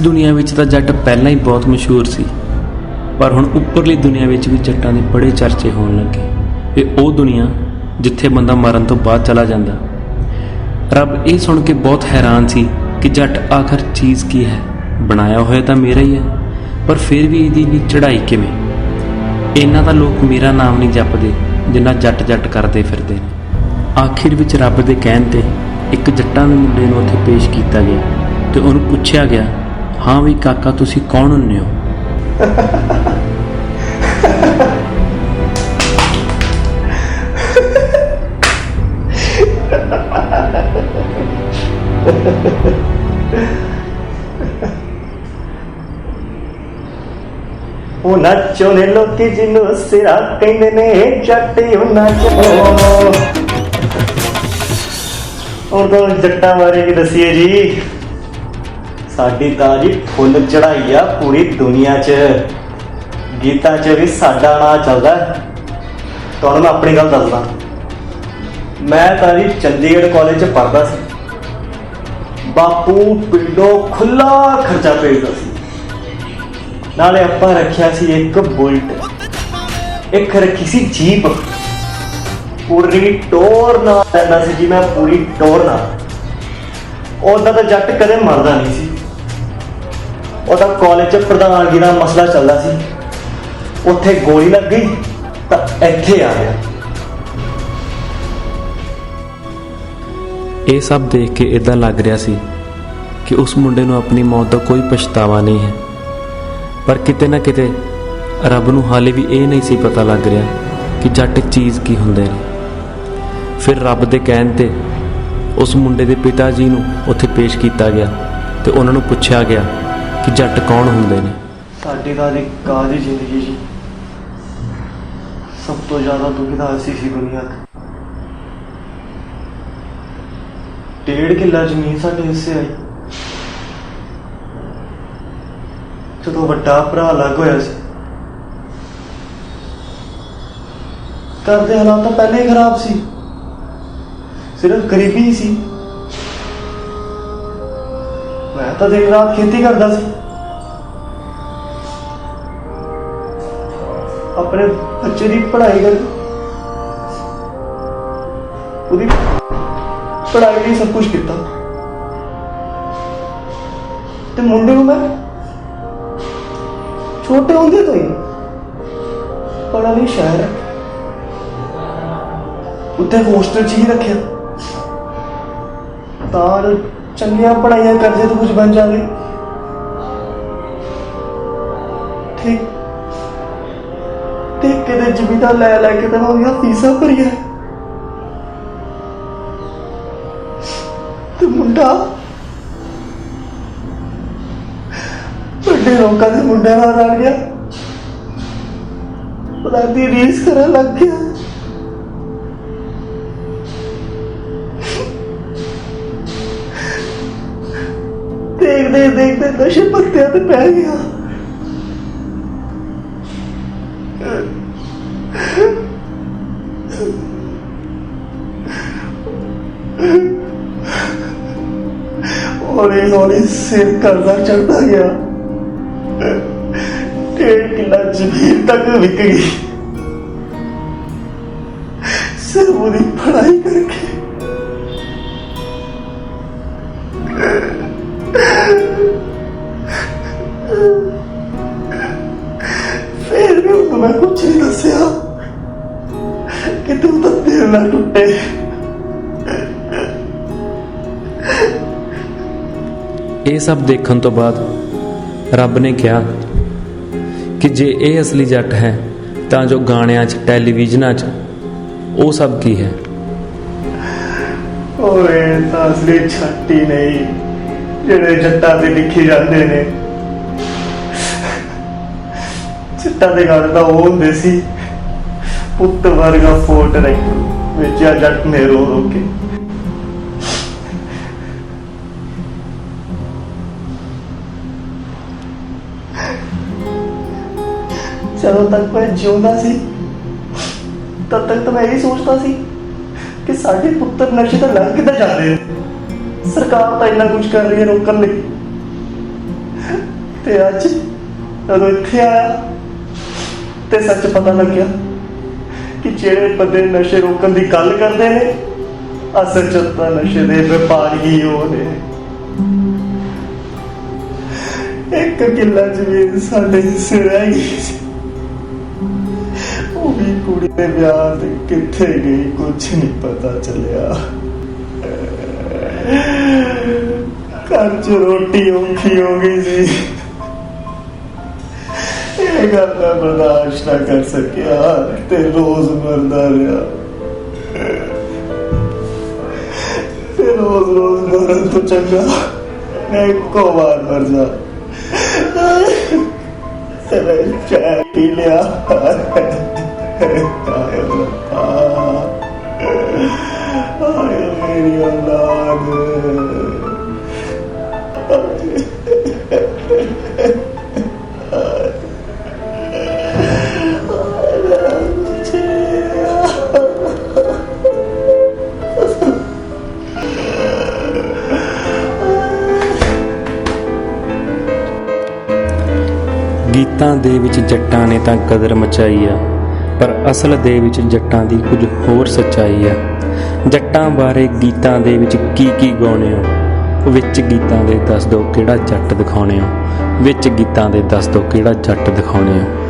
ਦੁਨੀਆ ਵਿੱਚ ਤਾਂ ਜੱਟ ਪਹਿਲਾਂ ਹੀ ਬਹੁਤ ਮਸ਼ਹੂਰ ਸੀ, ਪਰ ਹੁਣ ਉੱਪਰਲੀ ਦੁਨੀਆ ਵਿੱਚ ਵੀ ਜੱਟਾਂ ਦੇ ਬੜੇ ਚਰਚੇ ਹੋਣ ਲੱਗੇ। ਇਹ ਉਹ ਦੁਨੀਆ ਜਿੱਥੇ ਬੰਦਾ ਮਰਨ ਤੋਂ ਬਾਅਦ ਚਲਾ ਜਾਂਦਾ। ਰੱਬ ਇਹ ਸੁਣ ਕੇ ਬਹੁਤ ਹੈਰਾਨ ਸੀ ਕਿ ਜੱਟ ਆਖਰ ਚੀਜ਼ ਕੀ ਹੈ। ਬਣਾਇਆ ਹੋਇਆ ਤਾਂ ਮੇਰਾ ਹੀ ਹੈ, ਪਰ ਫਿਰ ਵੀ ਇਹਦੀ ਵੀ ਚੜ੍ਹਾਈ ਕਿਵੇਂ। ਇਹਨਾਂ ਤਾਂ ਲੋਕ ਮੇਰਾ ਨਾਮ ਨਹੀਂ ਜਪਦੇ ਜਿੰਨਾ ਜੱਟ ਜੱਟ ਕਰਦੇ ਫਿਰਦੇ ਨੇ। ਆਖਿਰ ਵਿੱਚ ਰੱਬ ਦੇ ਕਹਿਣ ਤੇ ਇੱਕ ਜੱਟਾਂ ਦੇ ਮੁੰਡੇ ਨੂੰ ਉੱਥੇ ਪੇਸ਼ ਕੀਤਾ ਗਿਆ ਤੇ ਉਹਨੂੰ ਪੁੱਛਿਆ ਗਿਆ, ਹਾਂ ਵੀ ਕਾਕਾ ਤੁਸੀਂ ਕੌਣ ਹੁੰਦੇ ਹੋ? ਉਹ ਨੱਚੋ ਨੇ ਲੋਕੀ ਜਿਹਨੂੰ ਸਿਰਾ ਕਹਿੰਦੇ ਨੇ, ਜੱਟ ਉਹ ਨੱਚੋ। ਹੁਣ ਤਾਂ ਜੱਟਾਂ ਬਾਰੇ ਕੀ ਦੱਸੀਏ ਜੀ। ਸਾਡੀ ਤਾਂ ਜੀ ਫੁੱਲ ਚੜਾਈ ਆ ਪੂਰੀ ਦੁਨੀਆ 'ਚ। ਗੀਤਾਂ 'ਚ ਵੀ ਸਾਡਾ ਨਾਂ ਚੱਲਦਾ। ਤੁਹਾਨੂੰ ਮੈਂ ਆਪਣੀ ਗੱਲ ਦੱਸਦਾ। ਮੈਂ ਤਾਂ ਜੀ ਚੰਡੀਗੜ੍ਹ ਕਾਲਜ 'ਚ ਪੜ੍ਹਦਾ ਸੀ। ਬਾਪੂ ਪਿੰਡੋਂ ਖੁੱਲਾ ਖਰਚਾ ਭੇਜਦਾ ਸੀ। ਨਾਲੇ ਆਪਾਂ ਰੱਖਿਆ ਸੀ ਇੱਕ ਬੁਲਟ, ਇੱਕ ਰੱਖੀ ਸੀ ਜੀਪ। ਪੂਰੀ ਟੋਰ ਨਾਲ ਰਹਿੰਦਾ ਸੀ ਜੀ ਮੈਂ, ਪੂਰੀ ਟੋਰ ਨਾਲ। ਉਹਦਾ ਤਾਂ ਜੱਟ ਕਦੇ ਮਰਦਾ ਨਹੀਂ ਸੀ। ਉਹਦਾ ਕਾਲਜ 'ਚ ਪ੍ਰਧਾਨਗੀ ਦਾ ਮਸਲਾ ਚੱਲਦਾ ਸੀ। ਉੱਥੇ ਗੋਲੀ ਲੱਗ ਗਈ ਤਾਂ ਇੱਥੇ ਆ ਗਿਆ। ਇਹ ਸਭ ਦੇਖ ਕੇ ਇਦਾਂ ਲੱਗ ਰਿਹਾ ਸੀ ਕਿ ਉਸ ਮੁੰਡੇ ਨੂੰ ਆਪਣੀ ਮੌਤ ਦਾ ਕੋਈ ਪਛਤਾਵਾ ਨਹੀਂ ਹੈ, ਪਰ ਕਿਤੇ ਨਾ ਕਿਤੇ ਰੱਬ ਨੂੰ ਹਾਲੇ ਵੀ ਇਹ ਨਹੀਂ ਸੀ ਪਤਾ ਲੱਗ ਰਿਹਾ ਕਿ ਜੱਟ ਚੀਜ਼ ਕੀ ਹੁੰਦੇ ਨੇ। ਫਿਰ ਰੱਬ ਦੇ ਕਹਿਣ ਤੇ ਉਸ ਮੁੰਡੇ ਦੇ ਪਿਤਾ ਜੀ ਨੂੰ ਉੱਥੇ ਪੇਸ਼ ਕੀਤਾ ਗਿਆ ਤੇ ਉਹਨਾਂ ਨੂੰ ਪੁੱਛਿਆ ਗਿਆ ਕਿ ਜੱਟ ਕੌਣ ਹੁੰਦੇ ਨੇ। ਸਾਡੀ ਤਾਂ ਜੀ ਕਾਹਦੀ ਜ਼ਿੰਦਗੀ ਜੀ। ਸਭ ਤੋਂ ਜ਼ਿਆਦਾ ਦੁਖੀਦਾਰ ਸੀ ਦੁਨੀਆ 'ਚ। 1.5 ਕਿੱਲਾ ਜ਼ਮੀਨ ਸਾਡੇ ਹਿੱਸੇ ਆਈ ਜਦੋਂ ਵੱਡਾ ਭਰਾ ਅਲੱਗ ਹੋਇਆ ਸੀ। ਘਰ ਦੇ ਹਾਲਾਤ ਤਾਂ ਪਹਿਲੇ ਹੀ ਖਰਾਬ ਸੀ, ਸਿਰਫ ਗਰੀਬੀ ਹੀ ਸੀ। ਮੈਂ ਤਾਂ ਦਿਨ ਰਾਤ ਖੇਤੀ ਕਰਦਾ ਸੀ। ਆਪਣੇ ਬੱਚੇ ਦੀ ਪੜ੍ਹਾਈ ਕਰ, ਉਹਦੀ ਪੜ੍ਹਾਈ ਲਈ ਸਭ ਕੁਝ ਕੀਤਾ। ਤੇ ਮੁੰਡੇ ਨੂੰ ਮੈਂ ਛੋਟੇ ਹੁੰਦੇ ਤੋਂ ਹੀ ਪੜ੍ਹਨ ਲਈ ਸ਼ਹਿਰ ਉੱਥੇ ਹੋਸਟਲ 'ਚ ਹੀ ਰੱਖਿਆ ਤਾਂ ਚੰਗੀਆਂ ਪੜ੍ਹਾਈਆਂ ਕਰਦੇ ਤਾਂ ਕੁਝ ਬਣ ਜਾਵੇ। ਠੀਕ ਤੇ ਕਿਤੇ ਜ਼ਮੀਨਾਂ ਲੈ ਕੇ ਤਾਂ ਉਹਦੀਆਂ ਫੀਸਾਂ ਭਰੀਆਂ ਤੇ ਮੁੰਡਾ ਵੱਡੇ ਲੋਕਾਂ ਦੇ ਮੁੰਡੇ ਨਾਲ ਰਲ ਗਿਆ। ਉਹਦਾ ਦੀ ਰੀਸ ਕਰਨ ਲੱਗ ਗਿਆ। ਦੇਖਦੇ ਨਸ਼ੇ ਪੱਤਿਆਂ ਤੇ ਪੈ ਗਿਆ। ਹੌਲੀ ਸਿਰ ਕਰਦਾ ਚੜਦਾ ਗਿਆ। 1.5 ਕਿੱਲਾ ਜ਼ਮੀਨ ਤੱਕ ਵਿਕ ਗਈ ਸਿਰਫ ਉਹਦੀ ਪੜ੍ਹਾਈ ਕਰਕੇ। ਫਿਰ ਵੀ ਉਹਨੂੰ ਮੈਂ ਕੁਛ ਨਹੀਂ ਦੱਸਿਆ ਕਿ ਤੂੰ ਤਾਂ ਦਿਲ ਨਾ ਟੁੱਟੇ। ਇਹ ਸਭ ਦੇਖਣ ਤੋਂ ਬਾਅਦ ਰੱਬ ਨੇ ਕਿਹਾ ਕਿ ਜੇ ਇਹ ਅਸਲੀ ਜੱਟ ਹੈ ਤਾਂ ਜੋ ਗਾਣਿਆਂ 'ਚ ਟੈਲੀਵਿਜ਼ਨਾਂ 'ਚ ਉਹ ਸਭ ਕੀ ਹੈ। ਓਏ ਤਾਂ ਅਸਲੀ ਜੱਟ ਹੀ ਨਹੀਂ ਜਿਹੜੇ ਜੱਟਾਂ ਤੇ ਲਿਖੇ ਜਾਂਦੇ ਨੇ। ਜੱਟਾਂ ਦੇ ਗਾਣੇ ਤਾਂ ਉਹ ਹੁੰਦੇ ਸੀ, ਪੁੱਤ ਵਰਗਾ ਫੋਟ ਰੱਖ ਵਿੱਚ ਆ ਜੱਟ ਨੇ ਰੋ ਰੋ ਕੇ। ਜਦੋਂ ਤੱਕ ਮੈਂ ਜਿਉਂਦਾ ਸੀ ਤਦ ਤੱਕ ਤਾਂ ਮੈਂ ਇਹ ਸੋਚਦਾ ਸੀ ਕਿ ਸਾਡੇ ਪੁੱਤਰ ਨਸ਼ੇ ਤੋਂ ਲੰਘ ਕਿੱਦਾਂ ਜਾਂਦੇ। ਸਰਕਾਰ ਤਾਂ ਇੰਨਾ ਕੁਝ ਕਰ ਰਹੀ ਹੈ ਰੋਕਣ ਲਈ, ਤੇ ਅੱਜ ਜਦੋਂ ਇੱਥੇ ਆਇਆ ਤੇ ਸੱਚ ਪਤਾ ਲੱਗਿਆ ਕਿ ਜਿਹੜੇ ਬੰਦੇ ਨਸ਼ੇ ਰੋਕਣ ਦੀ ਗੱਲ ਕਰਦੇ ਨੇ ਅਸਲ ਚ ਤਾਂ ਨਸ਼ੇ ਦੇ ਵਪਾਰੀ ਉਹ ਨੇ। ਇੱਕ ਕਿੱਲਾ ਜ਼ਮੀਨ ਸਾਡੇ ਹਿੱਸੇ ਰਹਿ ਗਈ ਸੀ, ਉਹ ਵੀ ਕੁੜੀ ਦੇ ਵਿਆਹ ਤੇ ਕਿੱਥੇ ਗਈ ਕੁਛ ਨਹੀਂ ਪਤਾ ਚੱਲਿਆ। ਘਰ 'ਚ ਰੋਟੀ ਔਖੀ ਹੋ ਗਈ ਸੀ, ਇਹ ਗੱਲ ਮੈਂ ਬਰਦਾਸ਼ਤ ਨਾ ਕਰ ਸਕਿਆ ਤੇ ਰੋਜ਼ ਮਰਦਾ ਰਿਹਾ ਤੇ ਰੋਜ਼ ਮਰਨ ਤੋਂ ਚੰਗਾ ਮੈਂ ਇੱਕੋ ਵਾਰ ਮਰ ਜਾ ਤੇ ਮੈਂ ਚਾਹ ਪੀ ਲਿਆ। ਆਏ ਮੇਰੀ ਔਲਾਦ। ਗੀਤਾਂ ਦੇ ਵਿੱਚ ਜੱਟਾਂ ਨੇ ਤਾਂ ਕਦਰ ਮਚਾਈ ਆ, ਪਰ ਅਸਲ ਦੇ ਵਿੱਚ ਜੱਟਾਂ ਦੀ ਕੁਝ ਹੋਰ ਸੱਚਾਈ ਆ। ਜੱਟਾਂ ਬਾਰੇ ਗੀਤਾਂ ਦੇ ਵਿੱਚ ਕੀ ਗਾਉਣੇ ਹੋ, ਵਿੱਚ ਗੀਤਾਂ ਦੇ ਦੱਸ ਦਿਓ ਕਿਹੜਾ ਜੱਟ ਦਿਖਾਉਣੇ ਹੋ, ਵਿੱਚ ਗੀਤਾਂ ਦੇ ਦੱਸ ਦਿਓ ਕਿਹੜਾ ਜੱਟ ਦਿਖਾਉਣੇ ਹੋ।